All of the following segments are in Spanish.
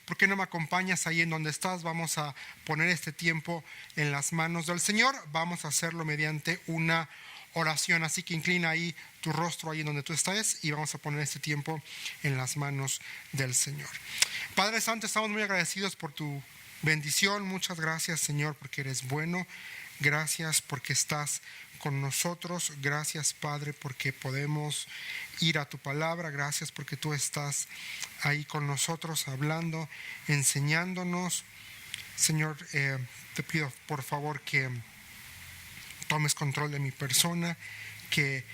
¿por qué no me acompañas ahí en donde estás? Vamos a poner este tiempo en las manos del Señor. Vamos a hacerlo mediante una oración, así que inclina ahí tu rostro ahí en donde tú estás y vamos a poner este tiempo en las manos del Señor. Padre Santo, estamos muy agradecidos por tu bendición. Muchas gracias, Señor, porque eres bueno. Gracias porque estás con nosotros. Gracias, Padre, porque podemos ir a tu palabra. Gracias porque tú estás ahí con nosotros hablando, enseñándonos. Señor, te pido por favor que tomes control de mi persona, que,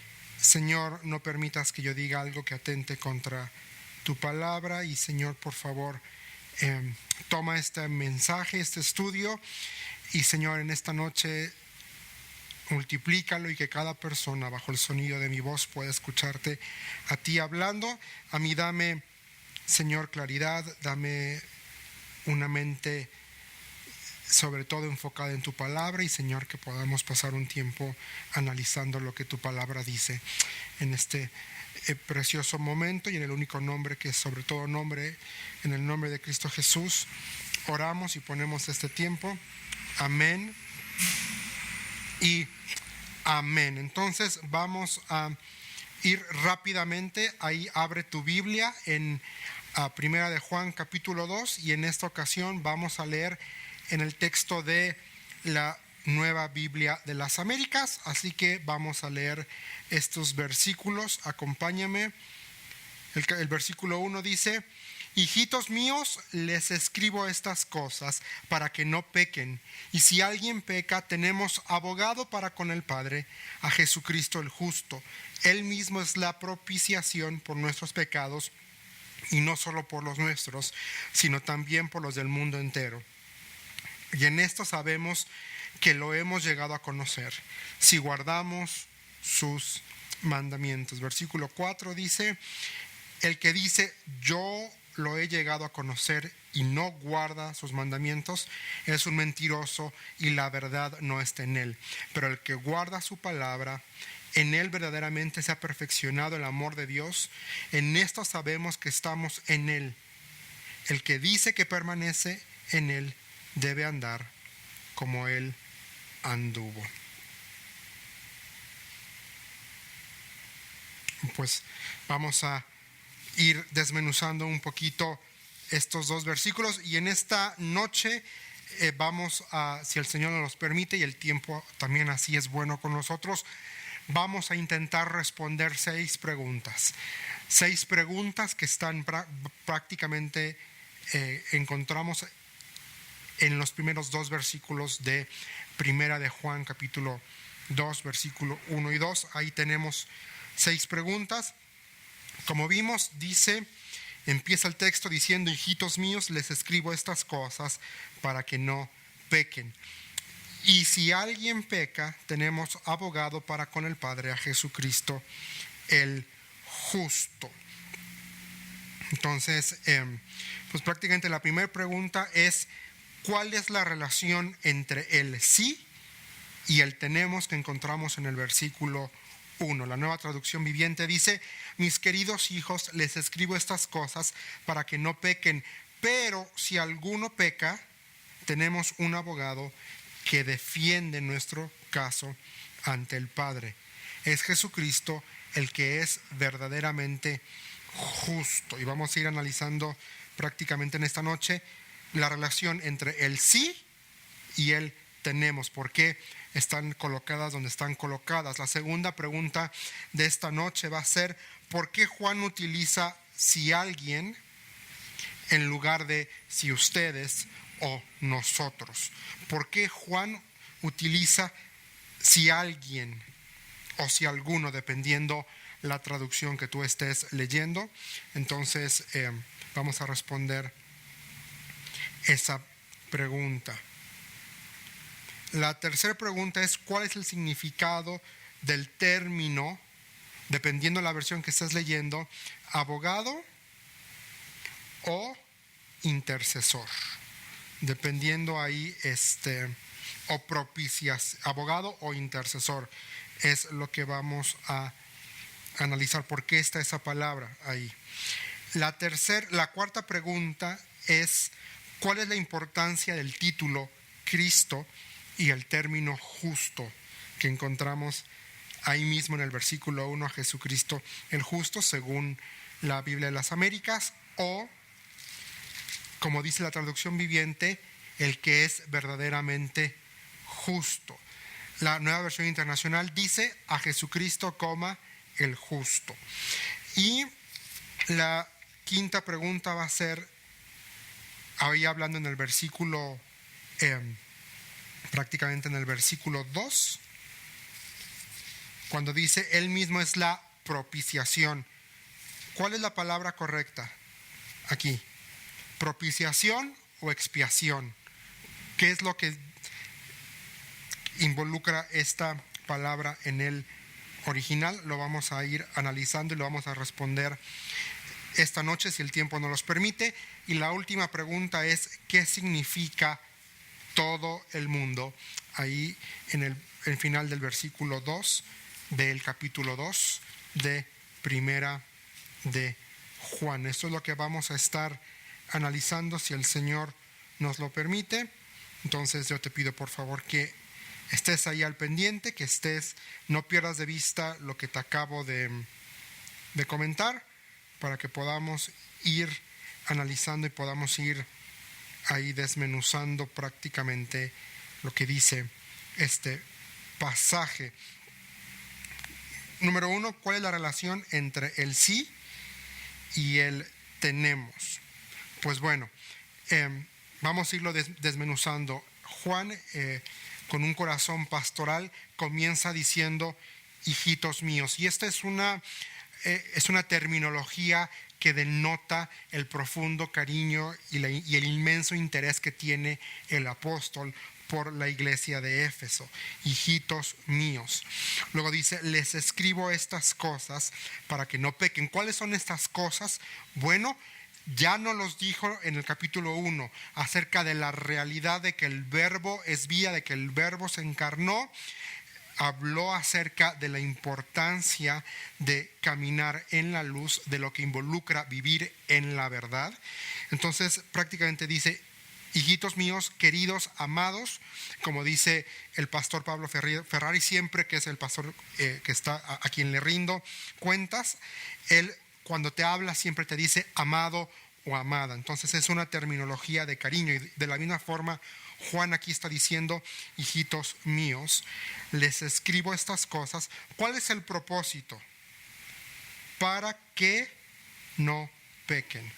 Señor, no permitas que yo diga algo que atente contra tu palabra. Y, Señor, por favor, toma este mensaje, este estudio, y, Señor, en esta noche multiplícalo y que cada persona bajo el sonido de mi voz pueda escucharte a ti hablando. A mí dame, Señor, claridad, dame una mente sobre todo enfocada en tu palabra, y, Señor, que podamos pasar un tiempo analizando lo que tu palabra dice en este precioso momento, y en el único nombre que es sobre todo nombre, en el nombre de Cristo Jesús, oramos y ponemos este tiempo. Amén y amén. Entonces vamos a ir rápidamente. Ahí abre tu Biblia en Primera de Juan capítulo 2, y en esta ocasión vamos a leer en el texto de la Nueva Biblia de las Américas. Así que vamos a leer estos versículos. Acompáñame. El versículo 1 dice: hijitos míos, les escribo estas cosas para que no pequen. Y si alguien peca, tenemos abogado para con el Padre, a Jesucristo el justo. Él mismo es la propiciación por nuestros pecados, y no solo por los nuestros, sino también por los del mundo entero. Y en esto sabemos que lo hemos llegado a conocer, si guardamos sus mandamientos. Versículo 4 dice: el que dice yo lo he llegado a conocer y no guarda sus mandamientos es un mentiroso, y la verdad no está en él. Pero el que guarda su palabra, en él verdaderamente se ha perfeccionado el amor de Dios. En esto sabemos que estamos en él. El que dice que permanece en él debe andar como él anduvo. Pues vamos a ir desmenuzando un poquito estos dos versículos, y en esta noche vamos a, si el Señor nos permite y el tiempo también así es bueno con nosotros, vamos a intentar responder 6 preguntas. 6 preguntas que están prácticamente encontramos en los primeros 2 versículos de Primera de Juan capítulo 2, versículo 1 y 2. Ahí tenemos 6 preguntas. Como vimos, empieza el texto diciendo: hijitos míos, les escribo estas cosas para que no pequen. Y si alguien peca, tenemos abogado para con el Padre, a Jesucristo el justo. Entonces, pues prácticamente la primera pregunta es: ¿cuál es la relación entre el sí y el tenemos que encontramos en el versículo 1? La Nueva Traducción Viviente dice: mis queridos hijos, les escribo estas cosas para que no pequen, pero si alguno peca, tenemos un abogado que defiende nuestro caso ante el Padre. Es Jesucristo el que es verdaderamente justo. Y vamos a ir analizando prácticamente en esta noche la relación entre el sí y el tenemos, por qué están colocadas donde están colocadas. La segunda pregunta de esta noche va a ser: ¿por qué Juan utiliza si alguien en lugar de si ustedes o nosotros? ¿Por qué Juan utiliza si alguien o si alguno, dependiendo la traducción que tú estés leyendo? Entonces vamos a responder esa pregunta. La tercera pregunta es: ¿cuál es el significado del término, dependiendo de la versión que estés leyendo, abogado o intercesor? Dependiendo ahí, o propicias, abogado o intercesor, es lo que vamos a analizar. ¿Por qué está esa palabra ahí? La cuarta pregunta es cuál es la importancia del título Cristo y el término justo que encontramos ahí mismo en el versículo 1, a Jesucristo el justo según la Biblia de las Américas, o como dice la traducción viviente, el que es verdaderamente justo. La Nueva Versión Internacional dice a Jesucristo, el justo. Y la quinta pregunta va a ser, ahí hablando en el versículo, prácticamente en el versículo 2, cuando dice, Él mismo es la propiciación. ¿Cuál es la palabra correcta aquí? ¿Propiciación o expiación? ¿Qué es lo que involucra esta palabra en el original? Lo vamos a ir analizando y lo vamos a responder esta noche si el tiempo nos los permite. Y la última pregunta es, ¿qué significa todo el mundo? Ahí en el final del versículo 2 del capítulo 2 de Primera de Juan. Esto es lo que vamos a estar analizando si el Señor nos lo permite. Entonces yo te pido por favor que estés ahí al pendiente, que no pierdas de vista lo que te acabo de comentar, para que podamos ir analizando y podamos ir ahí desmenuzando prácticamente lo que dice este pasaje. Número 1, ¿cuál es la relación entre el sí y el tenemos? Pues bueno, vamos a irlo desmenuzando. Juan, con un corazón pastoral, comienza diciendo, hijitos míos. Y esta es una terminología que denota el profundo cariño y el inmenso interés que tiene el apóstol por la iglesia de Éfeso. Hijitos míos. Luego dice, les escribo estas cosas para que no pequen. ¿Cuáles son estas cosas? Bueno, ya nos los dijo en el capítulo 1 acerca de la realidad de que el verbo es vida, de que el verbo se encarnó. Habló acerca de la importancia de caminar en la luz, de lo que involucra vivir en la verdad. Entonces prácticamente dice, hijitos míos, queridos, amados, como dice el pastor Pablo Ferrari, siempre que es el pastor que está a quien le rindo cuentas, él cuando te habla siempre te dice amado o amada. Entonces es una terminología de cariño, y de la misma forma Juan aquí está diciendo, hijitos míos, les escribo estas cosas. ¿Cuál es el propósito? Para que no pequen.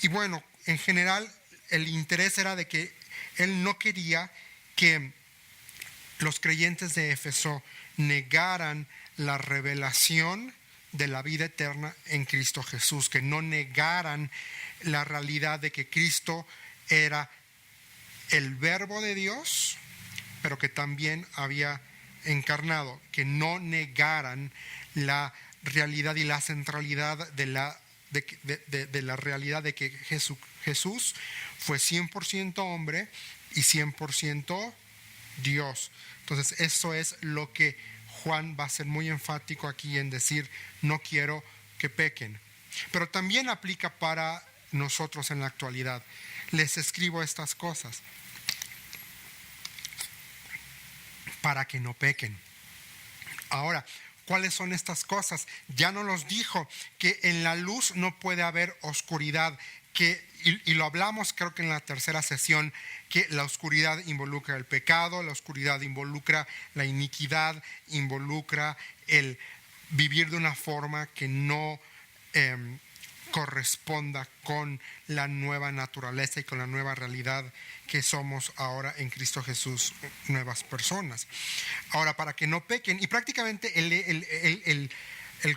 Y bueno, en general el interés era de que él no quería que los creyentes de Éfeso negaran la revelación de la vida eterna en Cristo Jesús, que no negaran la realidad de que Cristo era el verbo de Dios, pero que también había encarnado, que no negaran la realidad y la centralidad de la realidad de que Jesús fue 100% hombre y 100% Dios. Entonces eso es lo que Juan va a ser muy enfático aquí en decir, no quiero que pequen. Pero también aplica para nosotros en la actualidad. Les escribo estas cosas para que no pequen. Ahora, ¿cuáles son estas cosas? Ya nos los dijo, que en la luz no puede haber oscuridad, y lo hablamos creo que en la tercera sesión, que la oscuridad involucra el pecado, la oscuridad involucra la iniquidad, involucra el vivir de una forma que no corresponda con la nueva naturaleza y con la nueva realidad que somos ahora en Cristo Jesús, nuevas personas. Ahora, para que no pequen, y prácticamente el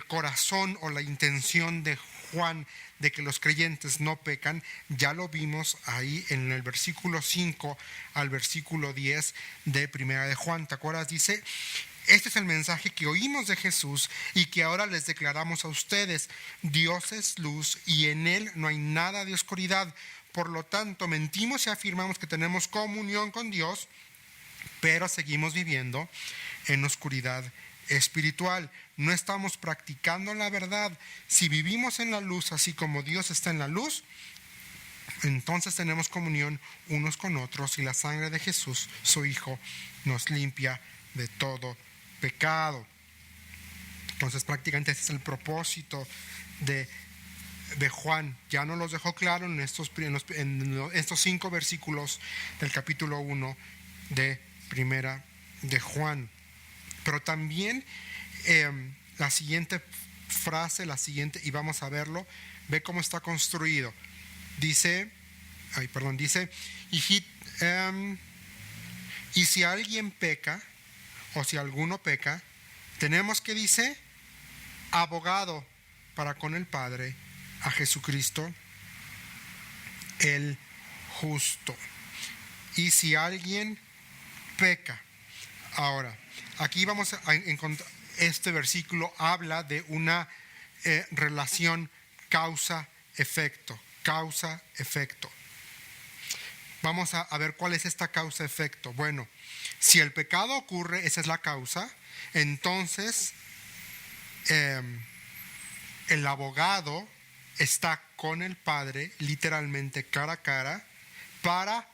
corazón o la intención de Juan de que los creyentes no pecan, ya lo vimos ahí en el versículo 5 al versículo 10 de Primera de Juan. ¿Te acuerdas? Dice, este es el mensaje que oímos de Jesús y que ahora les declaramos a ustedes. Dios es luz y en Él no hay nada de oscuridad. Por lo tanto, mentimos y afirmamos que tenemos comunión con Dios, pero seguimos viviendo en oscuridad espiritual. No estamos practicando la verdad. Si vivimos en la luz, así como Dios está en la luz, Entonces tenemos comunión unos con otros y la sangre de Jesús, su Hijo, nos limpia de todo pecado. Entonces prácticamente ese es el propósito de Juan. Ya nos los dejó claro en estos 5 versículos del capítulo 1 de Primera de Juan. Pero también la siguiente frase, y vamos a verlo, ve cómo está construido. Dice, y si alguien peca, o si alguno peca, tenemos que, dice, abogado para con el Padre, a Jesucristo el justo. Y si alguien peca. Ahora, aquí vamos a encontrar, este versículo habla de una relación causa-efecto. Causa-efecto. Vamos a ver cuál es esta causa-efecto. Bueno, si el pecado ocurre, esa es la causa, entonces el abogado está con el Padre, literalmente cara a cara, para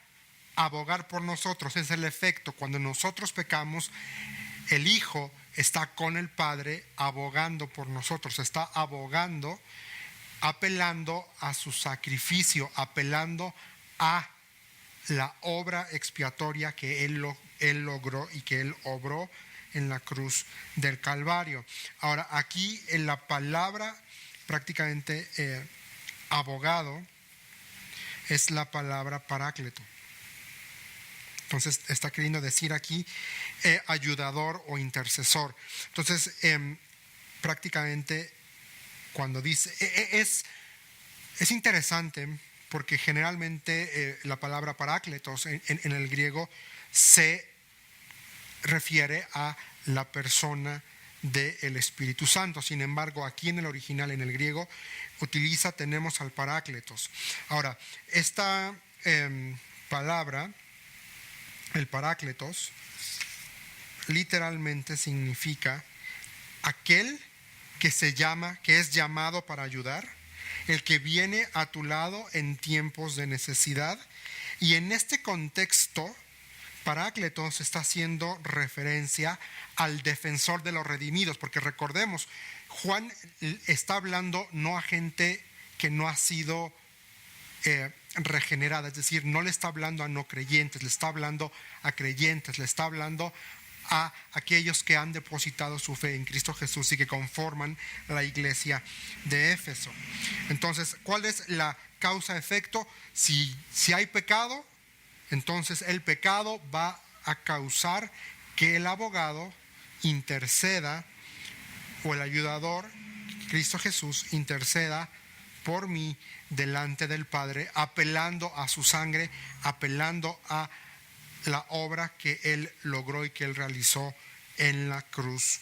abogar por nosotros. Ese es el efecto. Cuando nosotros pecamos, el Hijo está con el Padre abogando por nosotros, está abogando, apelando a su sacrificio, apelando a la obra expiatoria que Él logró y que Él obró en la cruz del Calvario. Ahora, aquí en la palabra prácticamente abogado es la palabra paráclito. Entonces está queriendo decir aquí ayudador o intercesor. Entonces prácticamente cuando dice, es interesante porque generalmente la palabra parácletos en el griego se refiere a la persona del Espíritu Santo. Sin embargo, aquí en el original, en el griego, tenemos al parácletos. Ahora, esta palabra, el parácletos, literalmente significa aquel que es llamado para ayudar, el que viene a tu lado en tiempos de necesidad. Y en este contexto, parácletos está haciendo referencia al defensor de los redimidos, porque recordemos, Juan está hablando no a gente que no ha sido regenerada, es decir, no le está hablando a no creyentes, le está hablando a creyentes, le está hablando a aquellos que han depositado su fe en Cristo Jesús y que conforman la iglesia de Éfeso. Entonces, ¿cuál es la causa-efecto? Si hay pecado, entonces el pecado va a causar que el abogado interceda, o el ayudador, Cristo Jesús, interceda por mí delante del Padre, apelando a su sangre, apelando a la obra que Él logró y que Él realizó en la cruz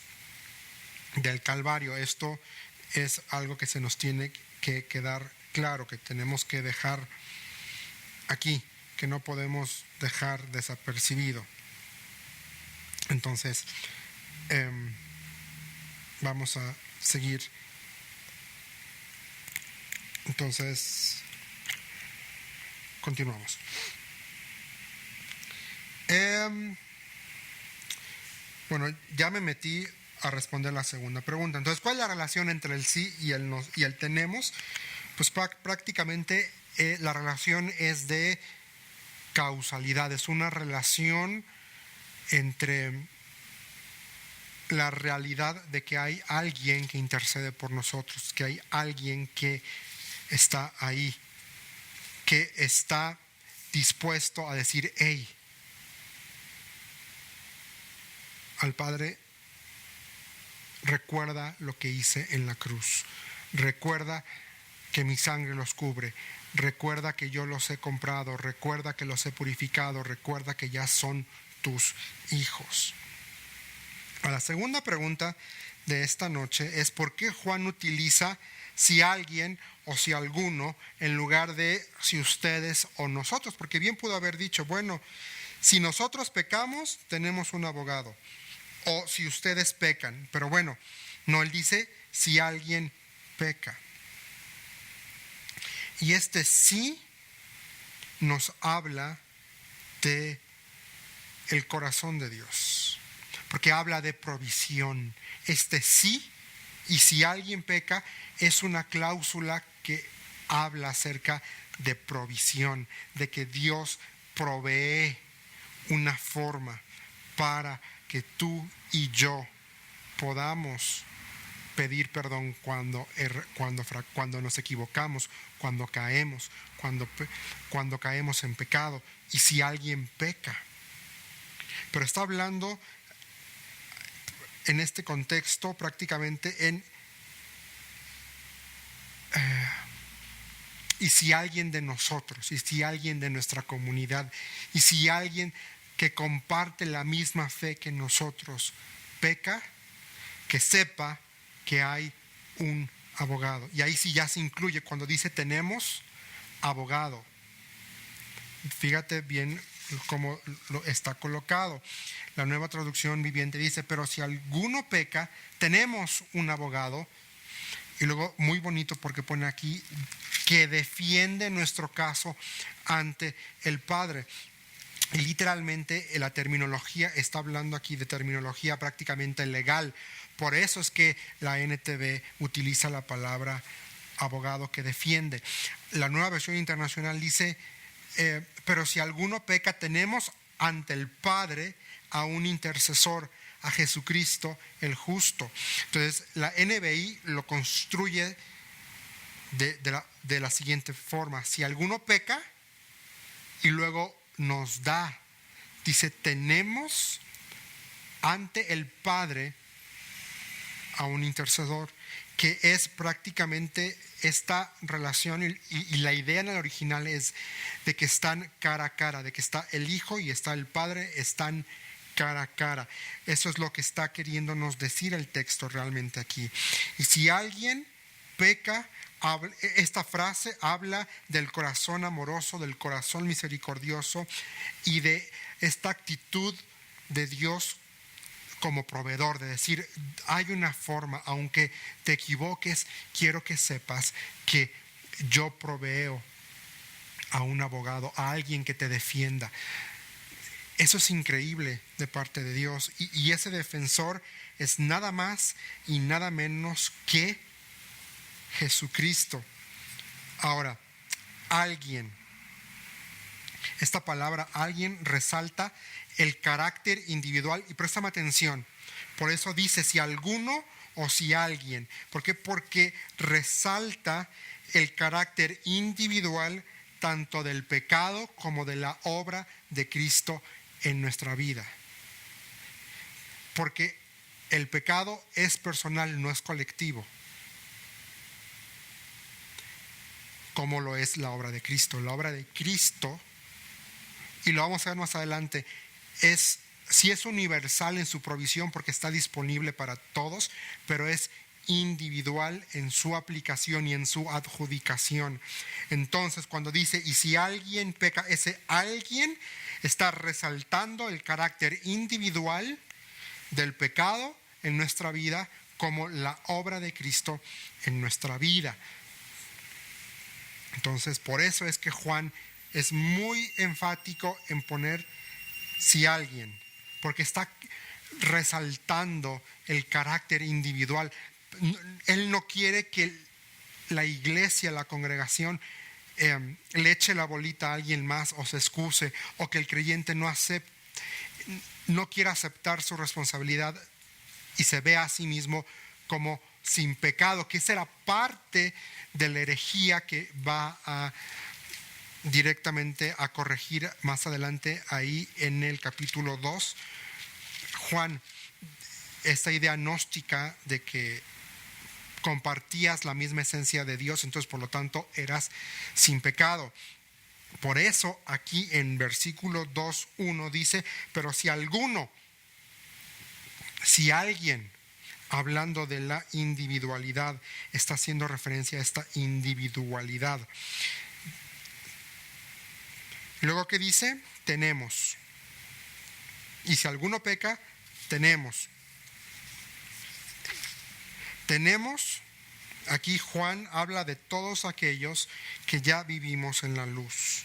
del Calvario. Esto es algo que se nos tiene que quedar claro, que tenemos que dejar aquí, que no podemos dejar desapercibido. Entonces, vamos a seguir. Entonces, continuamos. Bueno, ya me metí a responder la segunda pregunta. Entonces, ¿cuál es la relación entre el sí y el tenemos? Pues prácticamente la relación es de causalidad, es una relación entre la realidad de que hay alguien que intercede por nosotros, que hay alguien que está ahí, que está dispuesto a decir, hey, al Padre, recuerda lo que hice en la cruz, recuerda que mi sangre los cubre, recuerda que yo los he comprado, recuerda que los he purificado, recuerda que ya son tus hijos. A la segunda pregunta de esta noche es ¿por qué Juan utiliza si alguien o si alguno en lugar de si ustedes o nosotros? Porque bien pudo haber dicho, bueno, si nosotros pecamos, tenemos un abogado, o si ustedes pecan, pero bueno, no, él dice si alguien peca. Y este sí nos habla de el corazón de Dios, porque habla de provisión. Sí, y si alguien peca, es una cláusula que habla acerca de provisión, de que Dios provee una forma para que tú y yo podamos pedir perdón cuando nos equivocamos, cuando caemos en pecado, y si alguien peca. Pero está hablando en este contexto prácticamente y si alguien de nosotros, y si alguien de nuestra comunidad, y si alguien que comparte la misma fe que nosotros peca, que sepa que hay un abogado. Y ahí sí ya se incluye cuando dice tenemos abogado. Fíjate bien cómo lo está colocado. La Nueva Traducción Viviente dice, pero si alguno peca, tenemos un abogado. Y luego, muy bonito porque pone aquí, que defiende nuestro caso ante el Padre. Y literalmente la terminología, está hablando aquí de terminología prácticamente legal. Por eso es que la NTV utiliza la palabra abogado, que defiende. La Nueva Versión Internacional dice, pero si alguno peca, tenemos ante el Padre a un intercesor, a Jesucristo el justo. Entonces la NBI lo construye de la siguiente forma: si alguno peca, y luego nos da, dice, tenemos ante el Padre a un intercesor, que es prácticamente esta relación, y la idea en el original es de que están cara a cara, de que está el Hijo y está el Padre, están cara a cara. Eso es lo que está queriéndonos decir el texto realmente aquí. Y si alguien peca, esta frase habla del corazón amoroso, del corazón misericordioso y de esta actitud de Dios como proveedor, de decir, hay una forma, aunque te equivoques, quiero que sepas que yo proveo a un abogado, a alguien que te defienda. Eso es increíble de parte de Dios, y ese defensor es nada más y nada menos que Jesucristo. Ahora, alguien, esta palabra alguien resalta el carácter individual, y préstame atención, por eso dice si alguno o si alguien. ¿Por qué? Porque resalta el carácter individual tanto del pecado como de la obra de Cristo en nuestra vida. Porque el pecado es personal, no es colectivo, como lo es la obra de Cristo. La obra de Cristo, y lo vamos a ver más adelante, sí es universal en su provisión porque está disponible para todos, pero es individual en su aplicación y en su adjudicación. Entonces, cuando dice, y si alguien peca, ese alguien está resaltando el carácter individual del pecado en nuestra vida como la obra de Cristo en nuestra vida. Entonces, por eso es que Juan es muy enfático en poner si alguien, porque está resaltando el carácter individual. Él no quiere que la iglesia, la congregación, le eche la bolita a alguien más o se excuse, o que el creyente no quiera aceptar su responsabilidad y se vea a sí mismo como sin pecado, que esa era parte de la herejía que va directamente a corregir más adelante ahí en el capítulo 2. Juan, esta idea gnóstica de que compartías la misma esencia de Dios, entonces por lo tanto eras sin pecado. Por eso aquí en versículo 2:1 dice, pero si alguien, hablando de la individualidad, está haciendo referencia a esta individualidad. Luego, ¿qué dice? Tenemos. Y si alguno peca, tenemos. Tenemos, aquí Juan habla de todos aquellos que ya vivimos en la luz.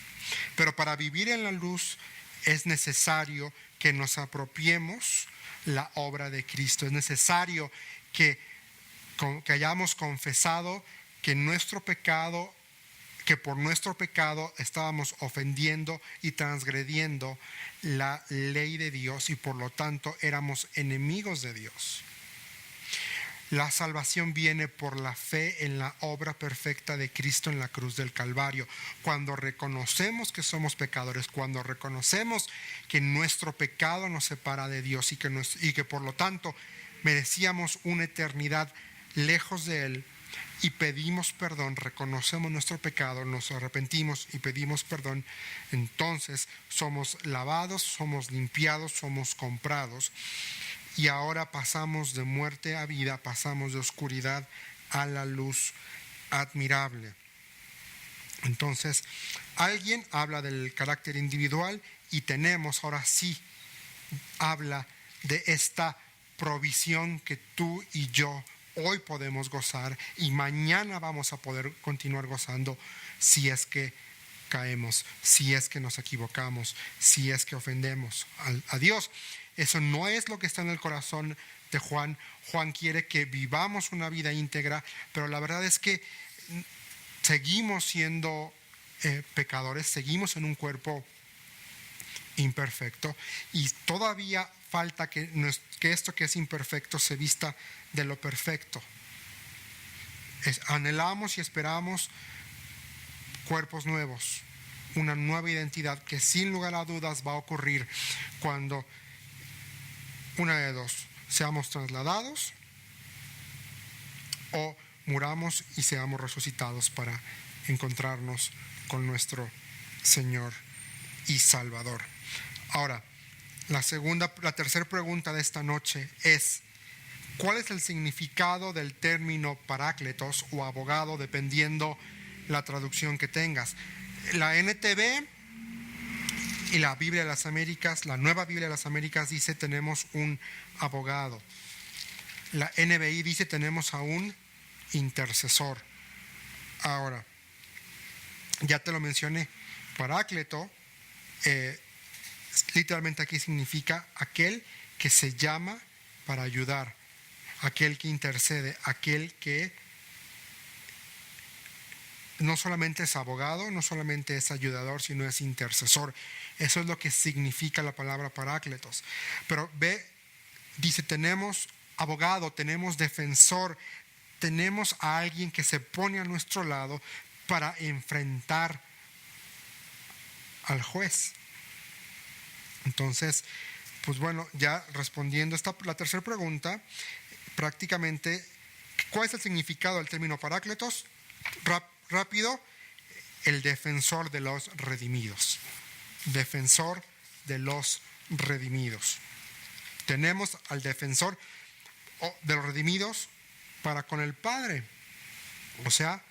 Pero para vivir en la luz es necesario que nos apropiemos la obra de Cristo. Es necesario que hayamos confesado que por nuestro pecado estábamos ofendiendo y transgrediendo la ley de Dios y por lo tanto éramos enemigos de Dios. La salvación viene por la fe en la obra perfecta de Cristo en la cruz del Calvario. Cuando reconocemos que somos pecadores, cuando reconocemos que nuestro pecado nos separa de Dios y que por lo tanto merecíamos una eternidad lejos de Él, y pedimos perdón, reconocemos nuestro pecado, nos arrepentimos y pedimos perdón, entonces somos lavados, somos limpiados, somos comprados. Y ahora pasamos de muerte a vida, pasamos de oscuridad a la luz admirable. Entonces, alguien habla del carácter individual y ahora sí, habla de esta provisión que tú y yo hoy podemos gozar y mañana vamos a poder continuar gozando si es que caemos, si es que nos equivocamos, si es que ofendemos a Dios. Eso no es lo que está en el corazón de Juan. Juan quiere que vivamos una vida íntegra, pero la verdad es que seguimos siendo pecadores, seguimos en un cuerpo imperfecto y todavía falta que esto que es imperfecto se vista de lo perfecto. Anhelamos y esperamos cuerpos nuevos, una nueva identidad que sin lugar a dudas va a ocurrir cuando una de dos, seamos trasladados o muramos y seamos resucitados para encontrarnos con nuestro Señor y Salvador. Ahora, la tercera pregunta de esta noche es: ¿cuál es el significado del término parácletos o abogado, dependiendo la traducción que tengas? La NTV y la Biblia de las Américas, la Nueva Biblia de las Américas dice tenemos un abogado. La NBI dice tenemos a un intercesor. Ahora, ya te lo mencioné, parácleto literalmente aquí significa aquel que se llama para ayudar, aquel que intercede, aquel que no solamente es abogado, no solamente es ayudador, sino es intercesor. Eso es lo que significa la palabra parácletos. Pero dice, tenemos abogado, tenemos defensor, tenemos a alguien que se pone a nuestro lado para enfrentar al juez. Entonces, pues bueno, ya respondiendo la tercera pregunta, prácticamente, ¿cuál es el significado del término parácletos? Rápido, el defensor de los redimidos. Defensor de los redimidos. Tenemos al defensor de los redimidos para con el Padre. O sea,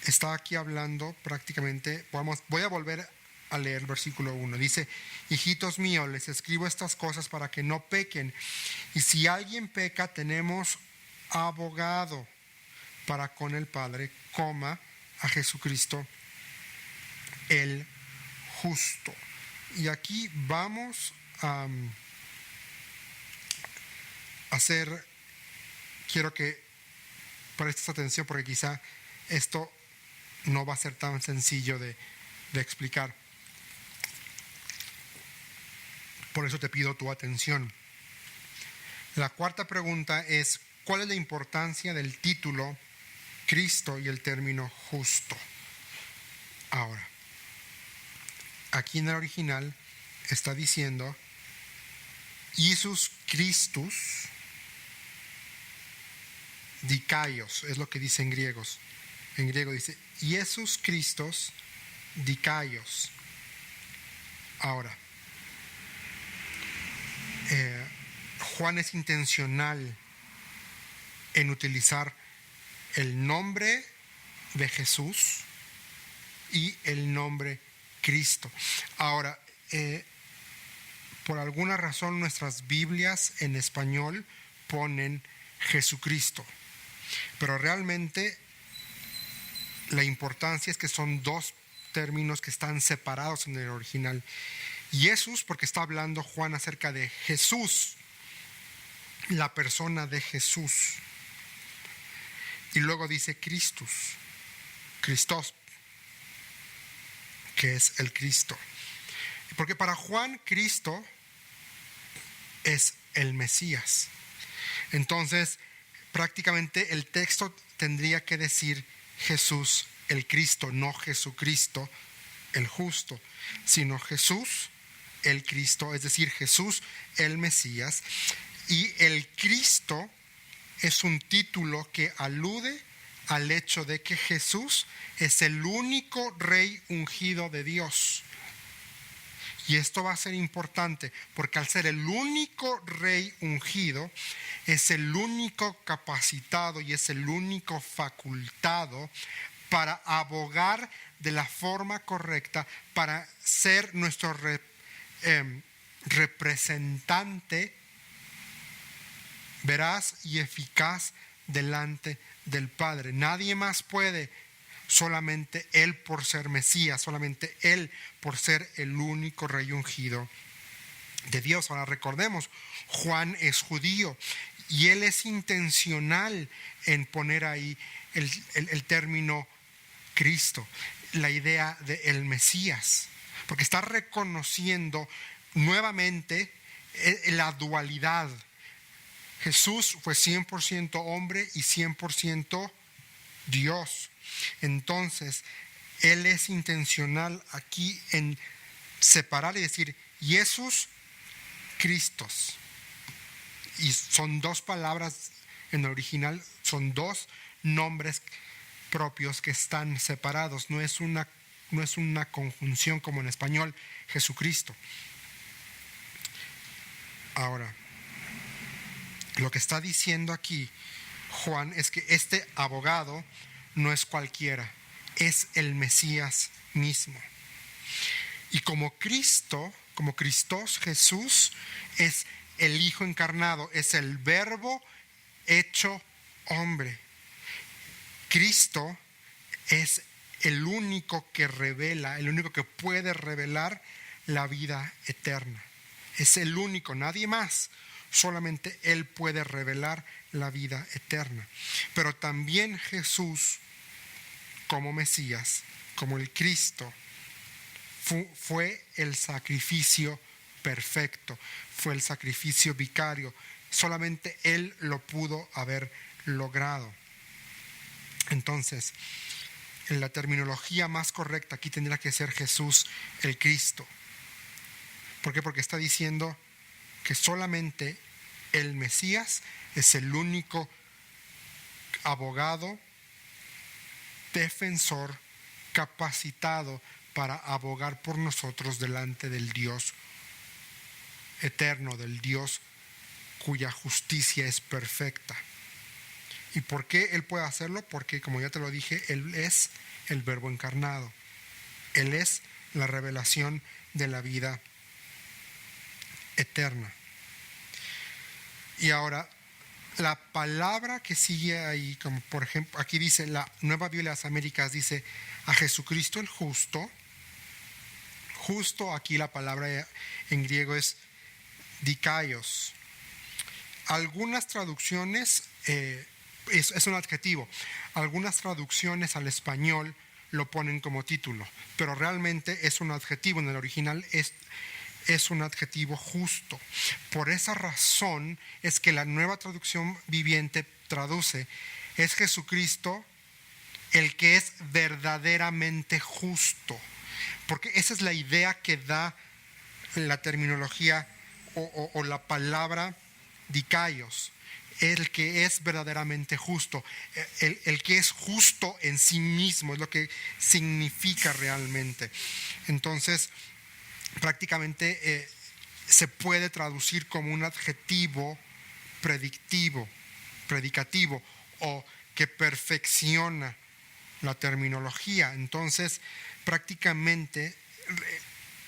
está aquí hablando prácticamente, voy a volver a leer el versículo 1. Dice, hijitos míos, les escribo estas cosas para que no pequen. Y si alguien peca, tenemos abogado para con el Padre, a Jesucristo el justo. Y aquí vamos a quiero que prestes atención porque quizá esto no va a ser tan sencillo de explicar. Por eso te pido tu atención. La cuarta pregunta es, ¿cuál es la importancia del título Cristo y el término justo? Ahora, aquí en el original está diciendo Iesus Christus dikaios, es lo que dice en griego. En griego dice Iesus Christos dikaios. Ahora, Juan es intencional en utilizar el nombre de Jesús y el nombre Cristo. Ahora, por alguna razón nuestras Biblias en español ponen Jesucristo, pero realmente la importancia es que son dos términos que están separados en el original. Jesús, porque está hablando Juan acerca de Jesús, la persona de Jesús. Y luego dice Christus, Christos, que es el Cristo. Porque para Juan, Cristo es el Mesías. Entonces, prácticamente el texto tendría que decir Jesús el Cristo, no Jesucristo el justo, sino Jesús el Cristo, es decir, Jesús el Mesías. Y el Cristo es un título que alude al hecho de que Jesús es el único rey ungido de Dios. Y esto va a ser importante porque al ser el único rey ungido, es el único capacitado y es el único facultado para abogar de la forma correcta, para ser nuestro representante veraz y eficaz delante del Padre. Nadie más puede, solamente Él por ser Mesías, solamente Él por ser el único rey ungido de Dios. Ahora recordemos, Juan es judío y él es intencional en poner ahí el término Cristo, la idea de el Mesías, porque está reconociendo nuevamente la dualidad. Jesús fue 100% hombre y 100% Dios. Entonces, él es intencional aquí en separar y decir Jesús, Cristos. Y son dos palabras en el original, son dos nombres propios que están separados. No es una conjunción como en español, Jesucristo. Ahora, lo que está diciendo aquí Juan es que este abogado no es cualquiera, es el Mesías mismo. Y como Cristo, como Christos, Jesús es el Hijo encarnado, es el Verbo hecho hombre. Cristo es el único que revela, el único que puede revelar la vida eterna. Es el único, nadie más. Solamente Él puede revelar la vida eterna. Pero también Jesús, como Mesías, como el Cristo, fue el sacrificio perfecto, fue el sacrificio vicario. Solamente Él lo pudo haber logrado. Entonces, en la terminología más correcta aquí tendría que ser Jesús el Cristo. ¿Por qué? Porque está diciendo que solamente el Mesías es el único abogado, defensor, capacitado para abogar por nosotros delante del Dios eterno, del Dios cuya justicia es perfecta. ¿Y por qué Él puede hacerlo? Porque, como ya te lo dije, Él es el Verbo encarnado. Él es la revelación de la vida eterna. Y ahora, la palabra que sigue ahí, como por ejemplo, aquí dice, la Nueva Biblia de las Américas dice, a Jesucristo el justo. Justo, aquí la palabra en griego es dikaios. Algunas traducciones, es un adjetivo, algunas traducciones al español lo ponen como título, pero realmente es un adjetivo, en el original es un adjetivo justo. Por esa razón es que la Nueva Traducción Viviente traduce, es Jesucristo el que es verdaderamente justo, porque esa es la idea que da la terminología o la palabra dikaios, el que es verdaderamente justo, el que es justo en sí mismo, es lo que significa realmente. Entonces, prácticamente se puede traducir como un adjetivo predicativo o que perfecciona la terminología. Entonces, prácticamente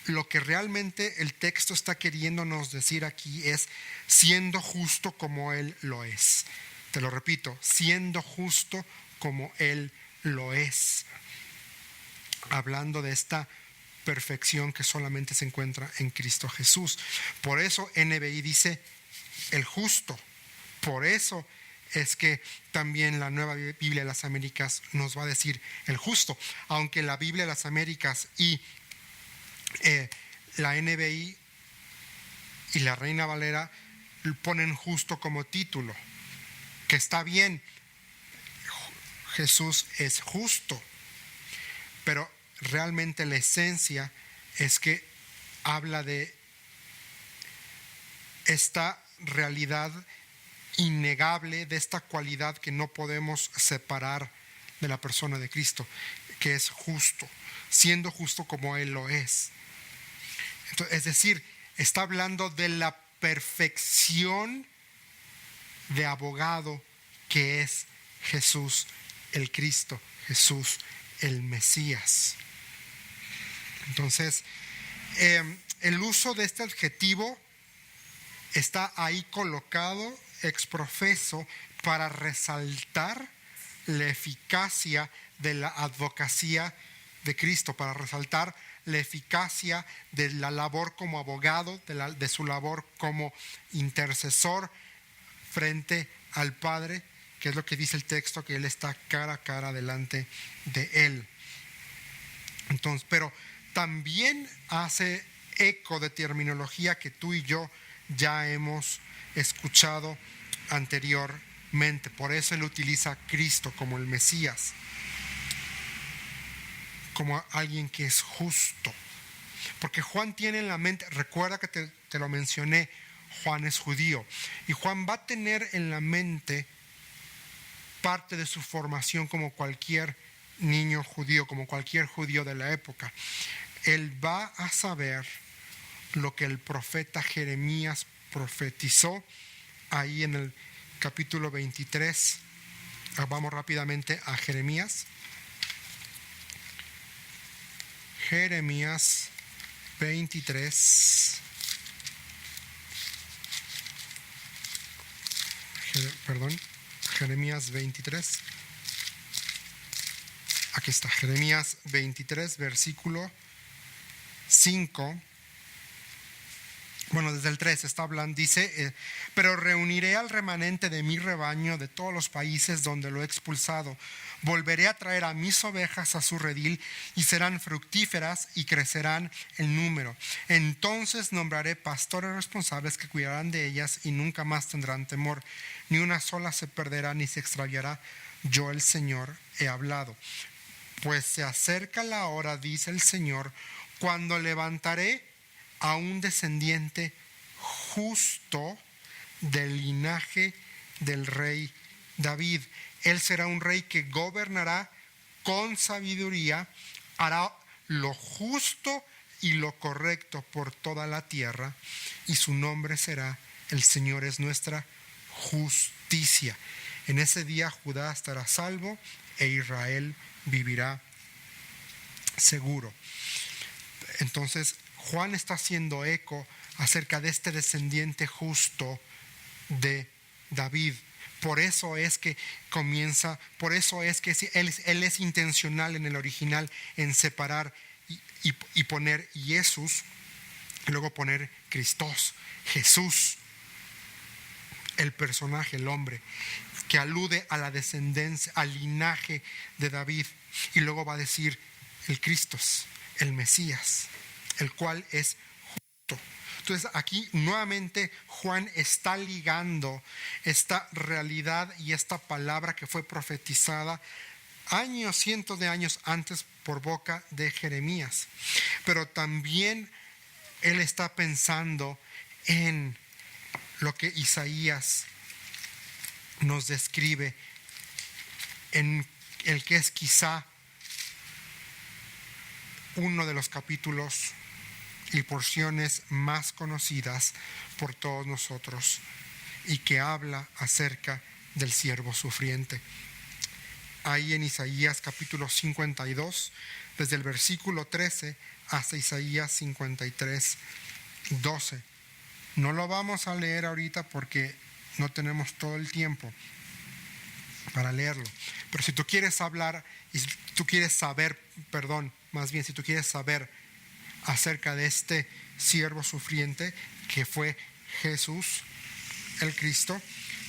lo que realmente el texto está queriéndonos decir aquí es siendo justo como Él lo es. Te lo repito, siendo justo como Él lo es. hablando de esta perfección que solamente se encuentra en Cristo Jesús. Por eso NBI dice el justo. Por eso es que también la Nueva Biblia de las Américas nos va a decir el justo, aunque la Biblia de las Américas y la NBI y la Reina Valera ponen justo como título, que está bien, Jesús es justo, pero realmente la esencia es que habla de esta realidad innegable, de esta cualidad que no podemos separar de la persona de Cristo, que es justo, siendo justo como Él lo es. Entonces, es decir, está hablando de la perfección de abogado que es Jesús el Cristo, Jesús el Mesías. Entonces, el uso de este adjetivo está ahí colocado ex profeso para resaltar la eficacia de la advocacia de Cristo, para resaltar la eficacia de la labor como abogado, de su labor como intercesor frente al Padre, que es lo que dice el texto, que Él está cara a cara delante de Él. Entonces, pero también hace eco de terminología que tú y yo ya hemos escuchado anteriormente. Por eso Él utiliza a Cristo como el Mesías, como alguien que es justo. Porque Juan tiene en la mente, recuerda que te lo mencioné, Juan es judío. Y Juan va a tener en la mente parte de su formación como cualquier niño judío, como cualquier judío de la época. Él va a saber lo que el profeta Jeremías profetizó ahí en el capítulo 23. Vamos rápidamente a Jeremías. Jeremías 23. Jeremías 23. Aquí está, Jeremías 23, versículo 5. Bueno, desde el 3 está hablando, dice, pero reuniré al remanente de mi rebaño de todos los países donde lo he expulsado. Volveré a traer a mis ovejas a su redil y serán fructíferas y crecerán en número. Entonces nombraré pastores responsables que cuidarán de ellas y nunca más tendrán temor. Ni una sola se perderá ni se extraviará. Yo el Señor he hablado. Pues se acerca la hora, dice el Señor, cuando levantaré a un descendiente justo del linaje del rey David. Él será un rey que gobernará con sabiduría, hará lo justo y lo correcto por toda la tierra, y su nombre será: el Señor es nuestra justicia. En ese día Judá estará salvo e Israel vivirá seguro. Entonces, Juan está haciendo eco acerca de este descendiente justo de David. Por eso es que comienza, por eso es que él es intencional en el original en separar y poner Jesús, luego poner Christos, Jesús, el personaje, el hombre, que alude a la descendencia, al linaje de David, y luego va a decir el Christos, el Mesías, el cual es justo. Entonces aquí nuevamente Juan está ligando esta realidad y esta palabra que fue profetizada años, cientos de años antes por boca de Jeremías. Pero también él está pensando en lo que Isaías nos describe, en el que es quizá uno de los capítulos y porciones más conocidas por todos nosotros, y que habla acerca del siervo sufriente. Ahí en Isaías capítulo 52, desde el versículo 13 hasta Isaías 53, 12. No lo vamos a leer ahorita porque no tenemos todo el tiempo, para leerlo. Pero si tú quieres hablar, y si tú quieres saber, si tú quieres saber acerca de este siervo sufriente que fue Jesús, el Cristo,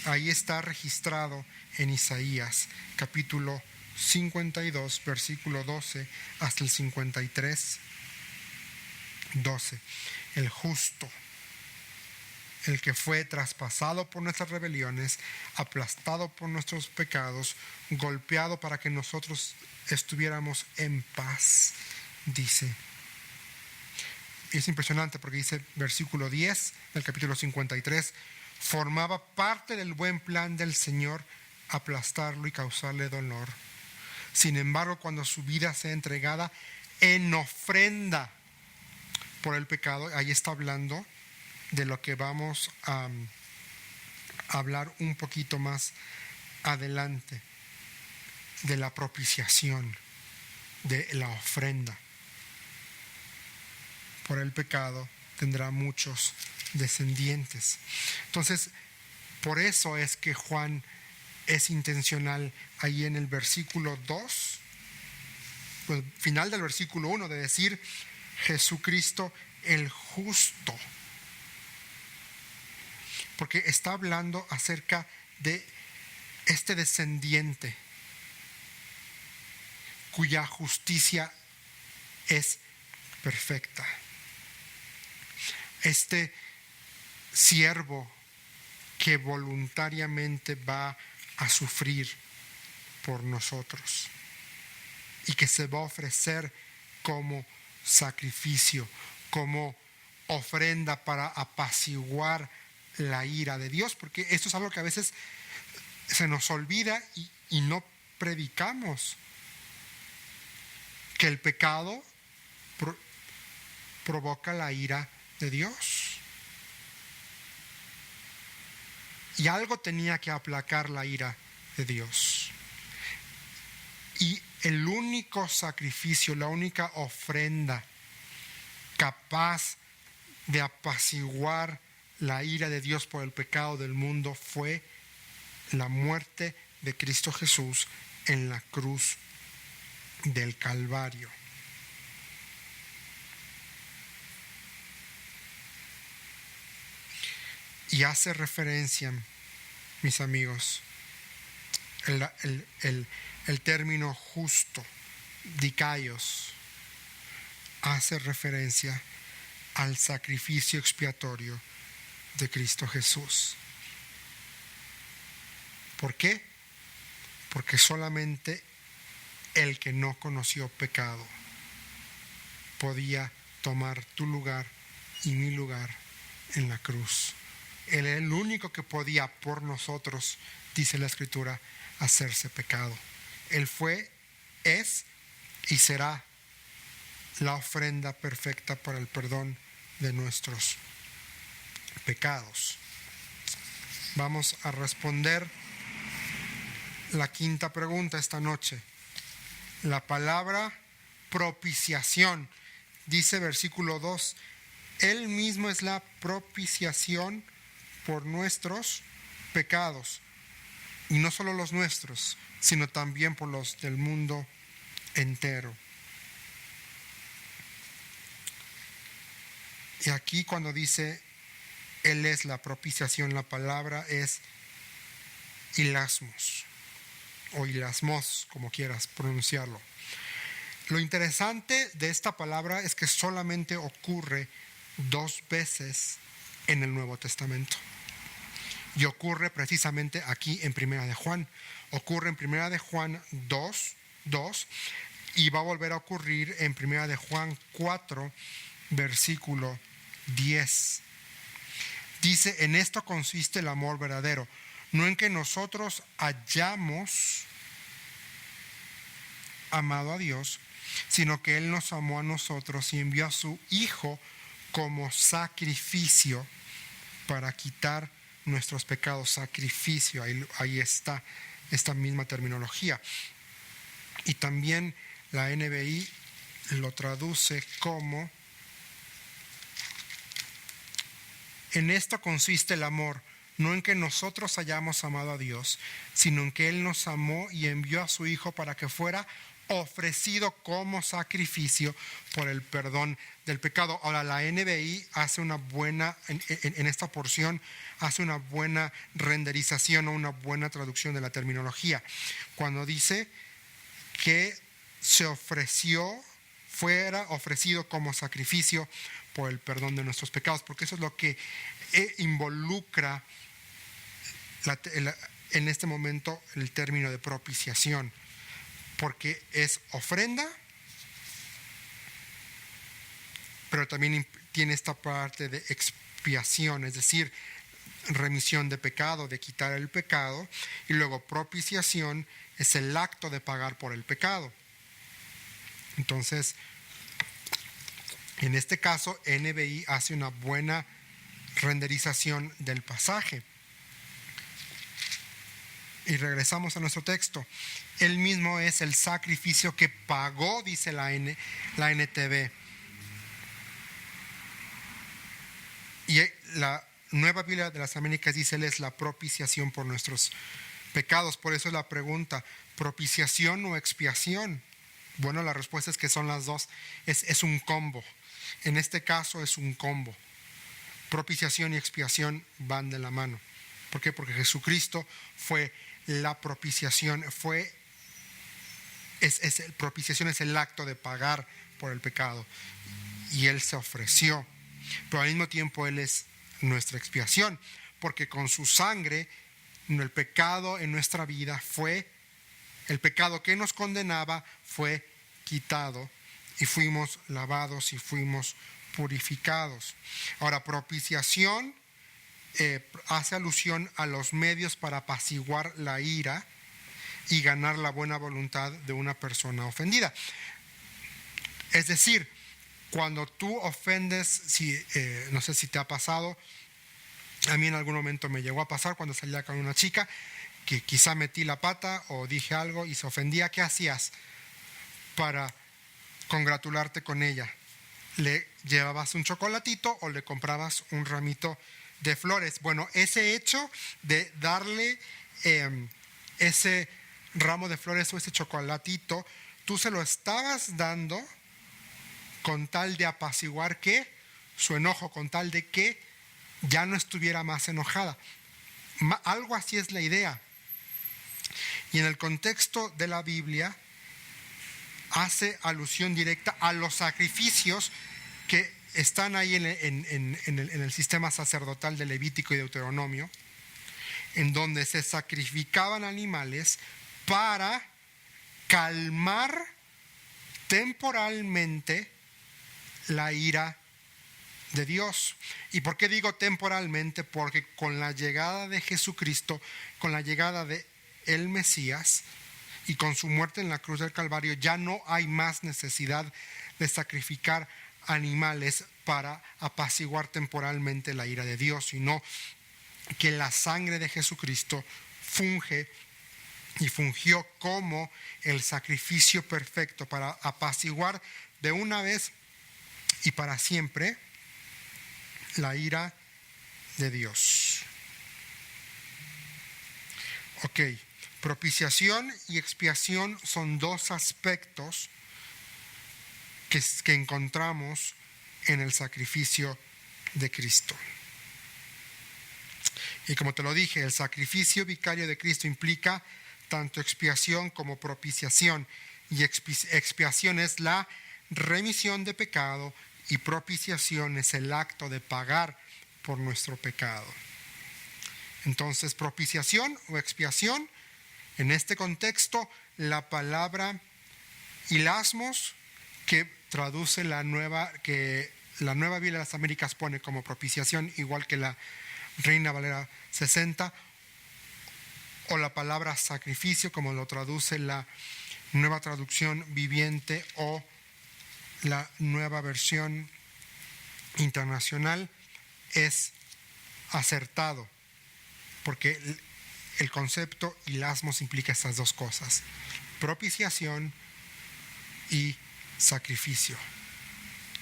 ahí está registrado en Isaías, capítulo 52, versículo 12 hasta el 53, 12. El justo, el que fue traspasado por nuestras rebeliones, aplastado por nuestros pecados, golpeado para que nosotros estuviéramos en paz, dice. Es impresionante porque dice, versículo 10 del capítulo 53, formaba parte del buen plan del Señor aplastarlo y causarle dolor. Sin embargo, cuando su vida sea entregada en ofrenda por el pecado, ahí está hablando de lo que vamos a hablar un poquito más adelante, de la propiciación, de la ofrenda. Por el pecado tendrá muchos descendientes. Entonces, por eso es que Juan es intencional ahí en el versículo 2, pues, final del versículo 1, de decir Jesucristo el justo. Porque está hablando acerca de este descendiente cuya justicia es perfecta. Este siervo que voluntariamente va a sufrir por nosotros y que se va a ofrecer como sacrificio, como ofrenda para apaciguar la ira de Dios, porque esto es algo que a veces se nos olvida y no predicamos, que el pecado provoca la ira de Dios. Y algo tenía que aplacar la ira de Dios. Y el único sacrificio, la única ofrenda capaz de apaciguar la ira de Dios por el pecado del mundo fue la muerte de Cristo Jesús en la cruz del Calvario. Y hace referencia, mis amigos, el término justo, dikaios, hace referencia al sacrificio expiatorio de Cristo Jesús. ¿Por qué? Porque solamente el que no conoció pecado podía tomar tu lugar y mi lugar en la cruz. Él era el único que podía por nosotros, dice la Escritura, hacerse pecado. Él fue, es y será la ofrenda perfecta para el perdón de nuestros pecados. Vamos a responder la quinta pregunta esta noche. La palabra propiciación, dice versículo 2, Él mismo es la propiciación por nuestros pecados, y no solo los nuestros, sino también por los del mundo entero. Y aquí cuando dice Él es la propiciación, la palabra es hilasmos, o hilasmos, como quieras pronunciarlo. Lo interesante de esta palabra es que solamente ocurre 2 veces en el Nuevo Testamento. Y ocurre precisamente aquí en Primera de Juan. Ocurre en Primera de Juan 2, y va a volver a ocurrir en Primera de Juan 4, versículo 10. Dice, en esto consiste el amor verdadero, no en que nosotros hayamos amado a Dios, sino que Él nos amó a nosotros y envió a su Hijo como sacrificio para quitar nuestros pecados. Sacrificio, ahí está esta misma terminología. Y también la NBI lo traduce como: en esto consiste el amor, no en que nosotros hayamos amado a Dios, sino en que Él nos amó y envió a su Hijo para que fuera ofrecido como sacrificio por el perdón del pecado. Ahora, la NBI hace una buena, en esta porción, hace una buena renderización o una buena traducción de la terminología. Cuando dice que se ofreció, fuera ofrecido como sacrificio por el perdón de nuestros pecados, porque eso es lo que involucra en este momento el término de propiciación, porque es ofrenda, pero también tiene esta parte de expiación, es decir, remisión de pecado, de quitar el pecado, y luego propiciación es el acto de pagar por el pecado. Entonces, en este caso, NBI hace una buena renderización del pasaje. Y regresamos a nuestro texto. Él mismo es el sacrificio que pagó, dice la NTV. Y la Nueva Biblia de las Américas dice: Él es la propiciación por nuestros pecados. Por eso es la pregunta: ¿propiciación o expiación? Bueno, la respuesta es que son las dos. Es un combo. En este caso es un combo. Propiciación y expiación van de la mano. ¿Por qué? Porque Jesucristo fue la propiciación. Propiciación es el acto de pagar por el pecado. Y Él se ofreció. Pero al mismo tiempo Él es nuestra expiación. Porque con su sangre, el pecado en nuestra vida el pecado que nos condenaba fue quitado y fuimos lavados y fuimos purificados. Ahora, propiciación hace alusión a los medios para apaciguar la ira y ganar la buena voluntad de una persona ofendida. Es decir, cuando tú ofendes, no sé si te ha pasado, a mí en algún momento me llegó a pasar cuando salía con una chica, que quizá metí la pata o dije algo y se ofendía. ¿Qué hacías para congratularte con ella? Le llevabas un chocolatito o le comprabas un ramito de flores. Bueno, ese hecho de darle ese ramo de flores o ese chocolatito, tú se lo estabas dando con tal de apaciguar su enojo, con tal de que ya no estuviera más enojada. Algo así es la idea. Y en el contexto de la Biblia hace alusión directa a los sacrificios que están ahí en el sistema sacerdotal de Levítico y Deuteronomio, en donde se sacrificaban animales para calmar temporalmente la ira de Dios. ¿Y por qué digo temporalmente? Porque con la llegada de Jesucristo, con la llegada de el Mesías y con su muerte en la cruz del Calvario, ya no hay más necesidad de sacrificar animales para apaciguar temporalmente la ira de Dios, sino que la sangre de Jesucristo funge y fungió como el sacrificio perfecto para apaciguar de una vez y para siempre la ira de Dios. Ok, propiciación y expiación son dos aspectos que encontramos en el sacrificio de Cristo. Y como te lo dije, el sacrificio vicario de Cristo implica tanto expiación como propiciación. Y expiación es la remisión de pecado y propiciación es el acto de pagar por nuestro pecado. Entonces, propiciación o expiación, en este contexto, la palabra hilasmos, que traduce la nueva Biblia de las Américas pone como propiciación, igual que la Reina Valera 60, o la palabra sacrificio, como lo traduce la Nueva Traducción Viviente o la Nueva Versión Internacional, es acertado, porque el concepto hilasmos implica estas dos cosas: propiciación y sacrificio,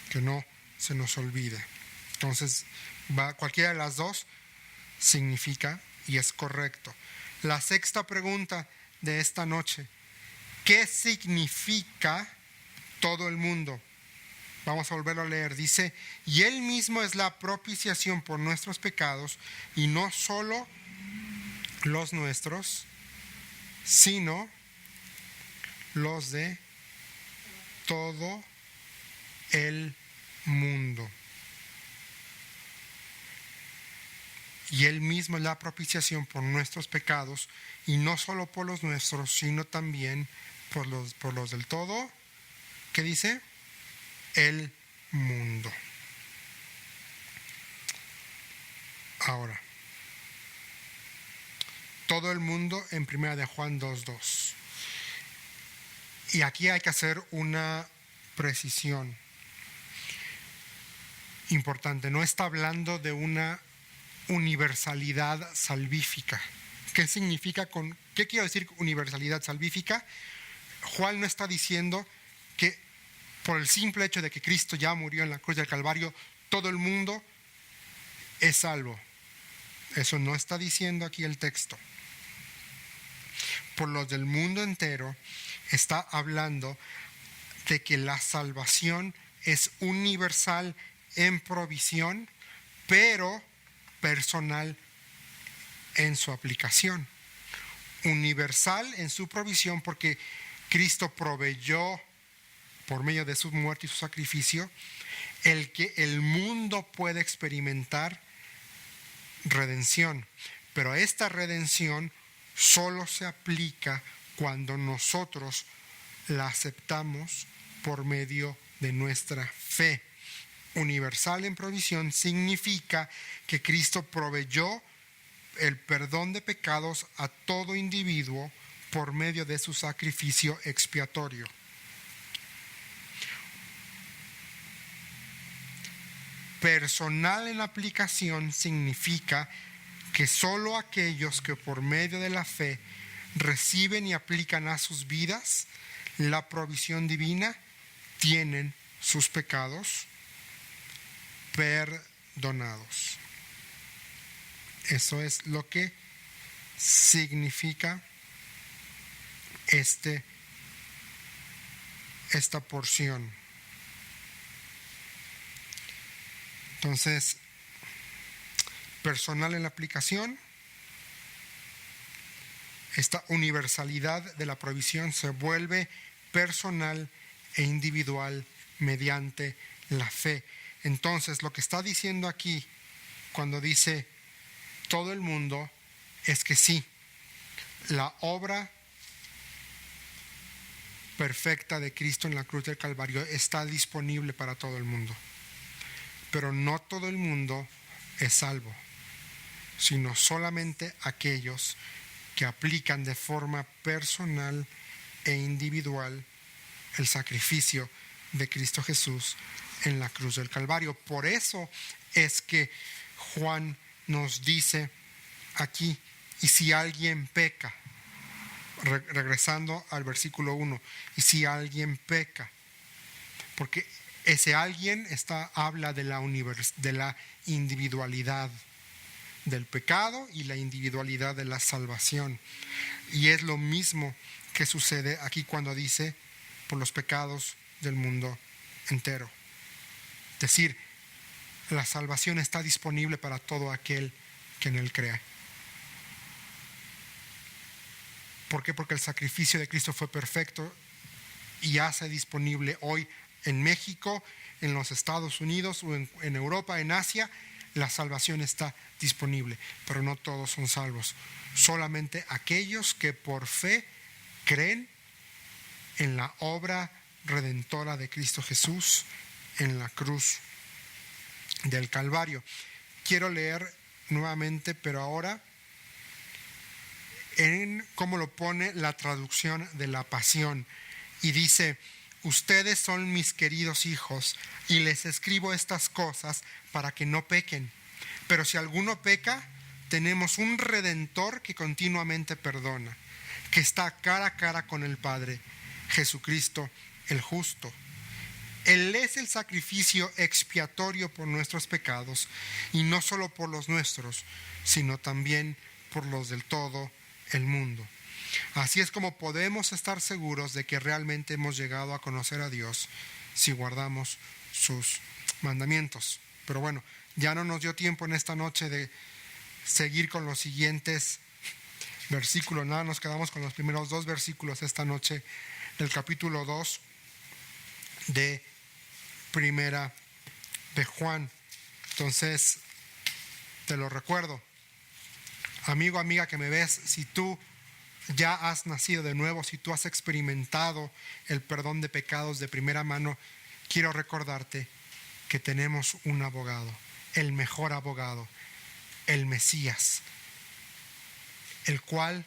que no se nos olvide. Entonces, cualquiera de las dos significa y es correcto. La sexta pregunta de esta noche: ¿qué significa todo el mundo? Vamos a volverlo a leer. Dice: y Él mismo es la propiciación por nuestros pecados, y no solo los nuestros, sino los de todo el mundo. Y Él mismo es la propiciación por nuestros pecados, y no solo por los nuestros, sino también por los del todo, ¿qué dice? El mundo. Ahora, todo el mundo en 1 de Juan 2:2. Y aquí hay que hacer una precisión importante. No está hablando de una universalidad salvífica. ¿Qué significa qué quiero decir universalidad salvífica? Juan no está diciendo que por el simple hecho de que Cristo ya murió en la cruz del Calvario, todo el mundo es salvo. Eso no está diciendo aquí el texto. Por los del mundo entero está hablando de que la salvación es universal en provisión, pero personal en su aplicación. Universal en su provisión porque Cristo proveyó por medio de su muerte y su sacrificio el que el mundo puede experimentar redención. Pero esta redención solo se aplica cuando nosotros la aceptamos por medio de nuestra fe. Universal en provisión significa que Cristo proveyó el perdón de pecados a todo individuo por medio de su sacrificio expiatorio. Personal en aplicación significa que solo aquellos que por medio de la fe reciben y aplican a sus vidas la provisión divina tienen sus pecados perdonados. Eso es lo que significa esta porción. Entonces, personal en la aplicación, esta universalidad de la provisión se vuelve personal e individual mediante la fe. Entonces, lo que está diciendo aquí, cuando dice todo el mundo, es que sí, la obra perfecta de Cristo en la cruz del Calvario está disponible para todo el mundo. Pero no todo el mundo es salvo, sino solamente aquellos que aplican de forma personal e individual el sacrificio de Cristo Jesús en la cruz del Calvario. Por eso es que Juan nos dice aquí: y si alguien peca, regresando al versículo 1, y si alguien peca, porque ese alguien habla de la individualidad del pecado y la individualidad de la salvación. Y es lo mismo que sucede aquí cuando dice por los pecados del mundo entero. Es decir, la salvación está disponible para todo aquel que en él cree. ¿Por qué? Porque el sacrificio de Cristo fue perfecto y hace disponible hoy en México, en los Estados Unidos o en Europa, en Asia, la salvación está disponible, pero no todos son salvos. Solamente aquellos que por fe creen en la obra redentora de Cristo Jesús en la cruz del Calvario. Quiero leer nuevamente, pero ahora en cómo lo pone la traducción de la Pasión. Y dice: ustedes son mis queridos hijos, y les escribo estas cosas para que no pequen. Pero si alguno peca, tenemos un Redentor que continuamente perdona, que está cara a cara con el Padre, Jesucristo el justo. Él es el sacrificio expiatorio por nuestros pecados, y no solo por los nuestros, sino también por los del todo el mundo. Así es como podemos estar seguros de que realmente hemos llegado a conocer a Dios si guardamos sus mandamientos. Pero bueno, ya no nos dio tiempo en esta noche de seguir con los siguientes versículos. Nada, nos quedamos con los primeros 2 versículos esta noche del capítulo 2 de Primera de Juan. Entonces, te lo recuerdo, amigo, amiga que me ves, si tú ya has nacido de nuevo, si tú has experimentado el perdón de pecados de primera mano, quiero recordarte que tenemos un abogado, el mejor abogado, el Mesías, el cual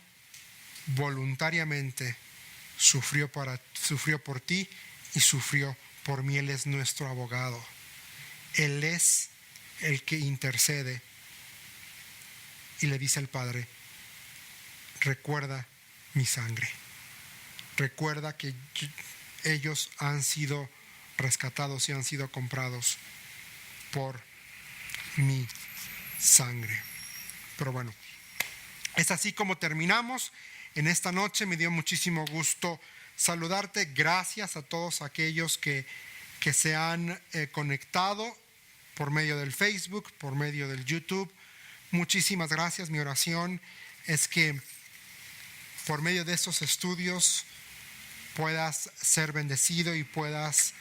voluntariamente sufrió por ti y sufrió por mí. Él es nuestro abogado. Él es el que intercede y le dice al Padre: recuerda mi sangre, recuerda que ellos han sido rescatados y han sido comprados por mi sangre. Pero bueno, es así como terminamos en esta noche. Me dio muchísimo gusto saludarte. Gracias a todos aquellos que se han conectado por medio del Facebook, por medio del YouTube. Muchísimas gracias. Mi oración es que por medio de estos estudios puedas ser bendecido y puedas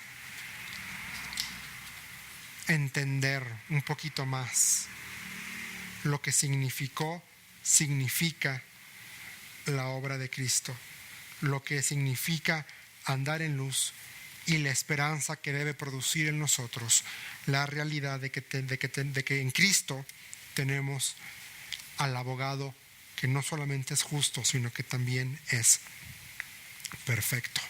entender un poquito más lo que significa la obra de Cristo, lo que significa andar en luz y la esperanza que debe producir en nosotros la realidad de que en Cristo tenemos al abogado que no solamente es justo, sino que también es perfecto.